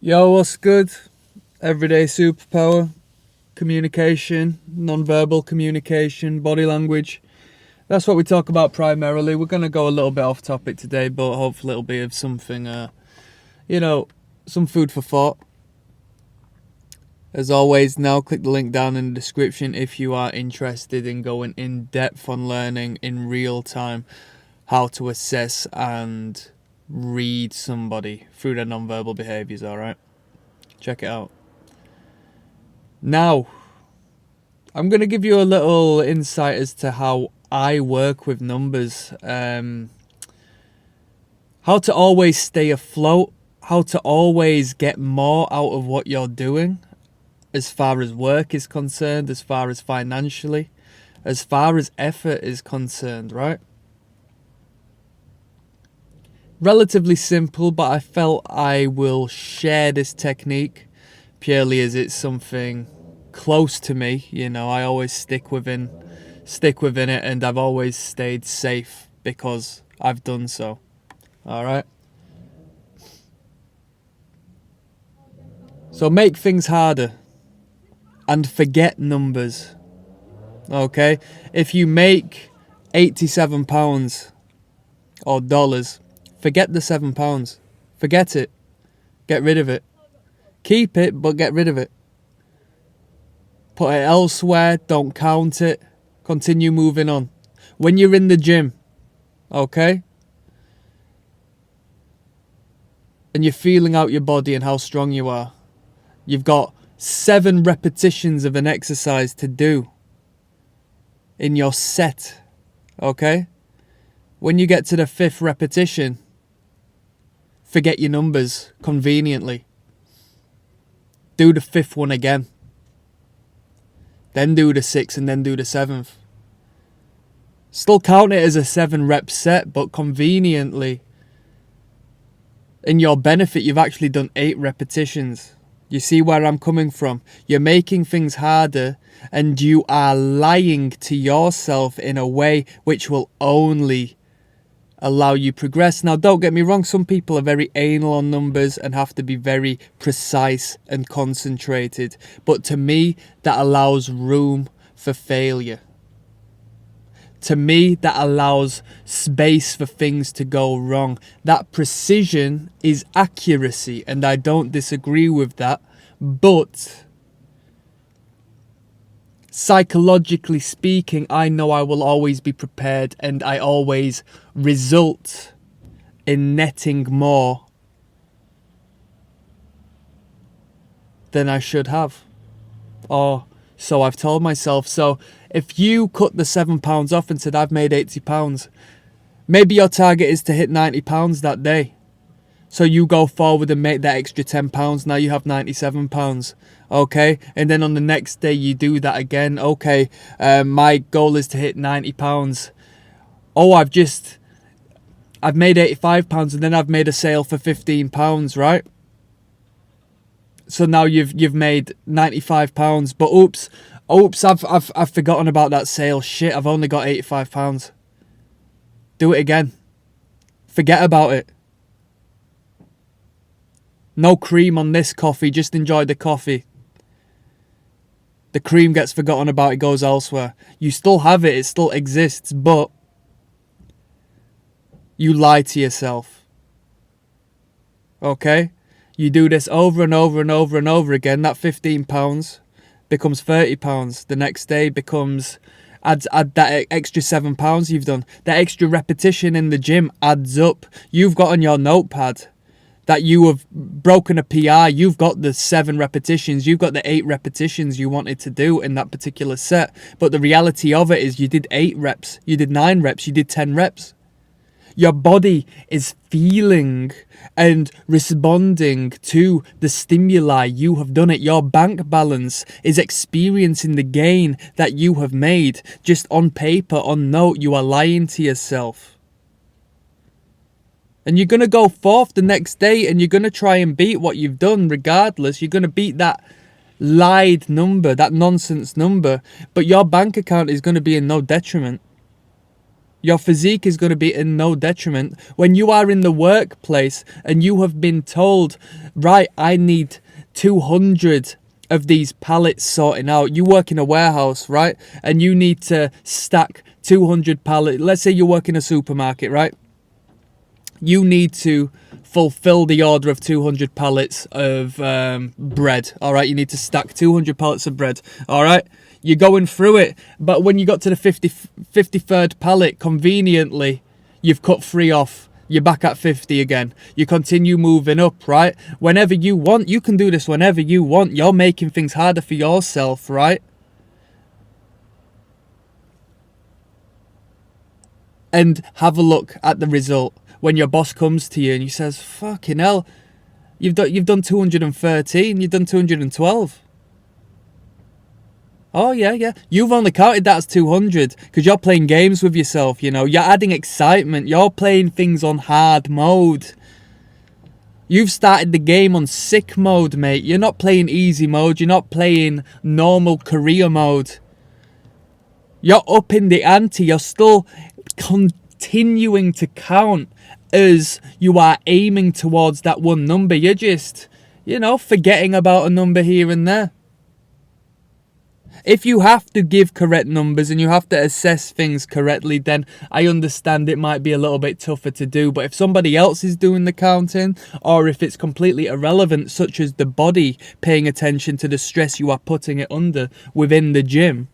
Yo, what's good? Everyday superpower, communication, non-verbal communication, body language. That's what we talk about primarily. We're going to go a little bit off topic today, but hopefully it'll be of something, some food for thought. As always, now click the link down in the description if you are interested in going in depth on learning in real time how to assess and read somebody through their non-verbal behaviors, alright? Check it out. Now, I'm going to give you a little insight as to how I work with numbers. How to always stay afloat. How to always get more out of what you're doing. As far as work is concerned. As far as financially. As far as effort is concerned, right? Relatively simple, but I felt I will share this technique purely as it's something close to me. You know, I always stick within it, and I've always stayed safe because I've done so. Alright? So make things harder and forget numbers. Okay? If you make £87 or dollars, forget the £7. Forget it. Get rid of it. Keep it, but get rid of it. Put it elsewhere. Don't count it. Continue moving on. When you're in the gym, okay? And you're feeling out your body and how strong you are. You've got 7 repetitions of an exercise to do in your set, okay? When you get to the 5th repetition, forget your numbers conveniently. Do the 5th one again. Then do the 6th and then do the 7th. Still count it as a 7 rep set, but conveniently, in your benefit, you've actually done 8 repetitions. You see where I'm coming from? You're making things harder and you are lying to yourself in a way which will only allow you progress. Now, don't get me wrong, some people are very anal on numbers and have to be very precise and concentrated. But to me, that allows room for failure. To me, that allows space for things to go wrong. That precision is accuracy, and I don't disagree with that. But psychologically speaking, I know I will always be prepared, and I always result in netting more than I should have. Or so I've told myself. So if you cut the £7 off and said I've made £80, maybe your target is to hit £90 that day. So you go forward and make that extra £10. Now you have £97. Okay, and then on the next day you do that again. Okay, my goal is to hit £90. Oh, I've made £85 and then I've made a sale for £15, right? So now you've made £95. But oops, I've forgotten about that sale. Shit, I've only got £85. Do it again. Forget about it. No cream on this coffee, just enjoy the coffee. The cream gets forgotten about, it goes elsewhere. You still have it still exists, but you lie to yourself. Okay? You do this over and over and over and over again. That £15 becomes £30. The next day becomes, add that extra £7 you've done. That extra repetition in the gym adds up. You've got on your notepad that you have broken a PR. You've got the 7 repetitions. You've got the 8 repetitions you wanted to do in that particular set. But the reality of it is you did 8 reps. You did 9 reps. You did 10 reps. Your body is feeling and responding to the stimuli. You have done it. Your bank balance is experiencing the gain that you have made. Just on paper, on note, you are lying to yourself. And you're going to go forth the next day and you're going to try and beat what you've done regardless. You're going to beat that lied number, that nonsense number. But your bank account is going to be in no detriment. Your physique is going to be in no detriment. When you are in the workplace and you have been told, right, I need 200 of these pallets sorting out. You work in a warehouse, right? And you need to stack 200 pallets. Let's say you work in a supermarket, right? You need to fulfill the order of 200 pallets of bread, all right? You need to stack 200 pallets of bread, all right? You're going through it, but when you got to the 53rd pallet, conveniently, you've cut 3 off. You're back at 50 again. You continue moving up, right? Whenever you want, you can do this whenever you want. You're making things harder for yourself, right? And have a look at the result. When your boss comes to you and he says, fucking hell, you've done 213, you've done 212. Oh, yeah. You've only counted that as 200 because you're playing games with yourself, you know. You're adding excitement. You're playing things on hard mode. You've started the game on sick mode, mate. You're not playing easy mode. You're not playing normal career mode. You're upping the ante. You're still continuing to count as you are aiming towards that one number. You're just, you know, forgetting about a number here and there. If you have to give correct numbers and you have to assess things correctly, then I understand it might be a little bit tougher to do. But if somebody else is doing the counting, or if it's completely irrelevant, such as the body paying attention to the stress you are putting it under within the gym,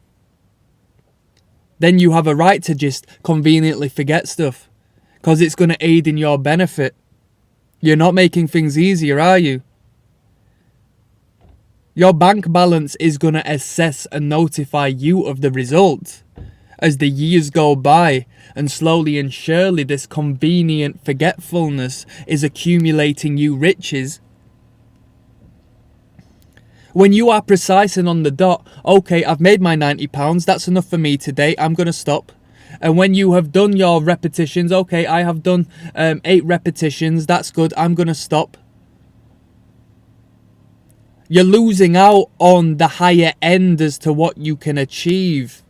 then you have a right to just conveniently forget stuff because it's going to aid in your benefit. You're not making things easier, are you? Your bank balance is going to assess and notify you of the result as the years go by, and slowly and surely this convenient forgetfulness is accumulating you riches. When you are precise and on the dot, okay, I've made my £90, that's enough for me today, I'm going to stop. And when you have done your repetitions, okay, I have done 8 repetitions, that's good, I'm going to stop. You're losing out on the higher end as to what you can achieve.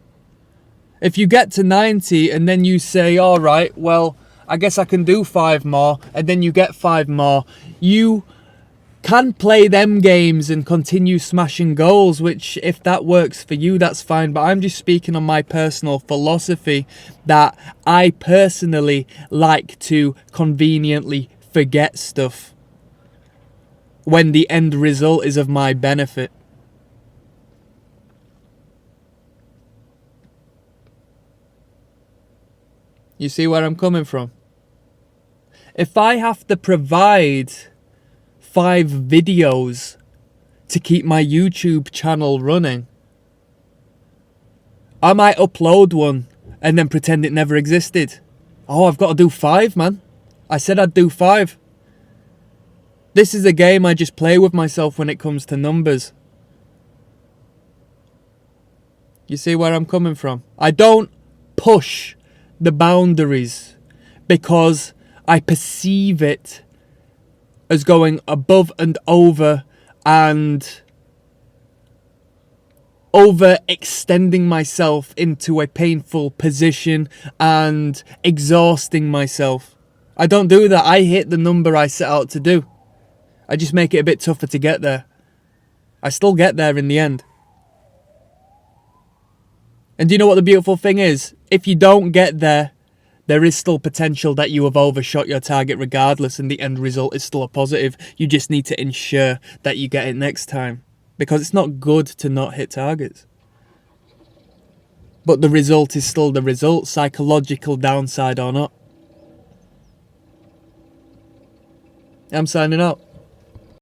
If you get to 90 and then you say, all right, well, I guess I can do 5 more, and then you get 5 more, you can play them games and continue smashing goals, which if that works for you, that's fine. But I'm just speaking on my personal philosophy that I personally like to conveniently forget stuff when the end result is of my benefit. You see where I'm coming from? If I have to provide 5 videos to keep my YouTube channel running, I might upload one and then pretend it never existed. Oh, I've got to do 5, man. I said I'd do 5. This is a game I just play with myself when it comes to numbers. You see where I'm coming from? I don't push the boundaries because I perceive it as going above and over and overextending myself into a painful position and exhausting myself. I don't do that. I hit the number I set out to do. I just make it a bit tougher to get there. I still get there in the end. And do you know what the beautiful thing is? If you don't get there, there is still potential that you have overshot your target regardless, and the end result is still a positive. You just need to ensure that you get it next time, because it's not good to not hit targets. But the result is still the result, psychological downside or not. I'm signing out.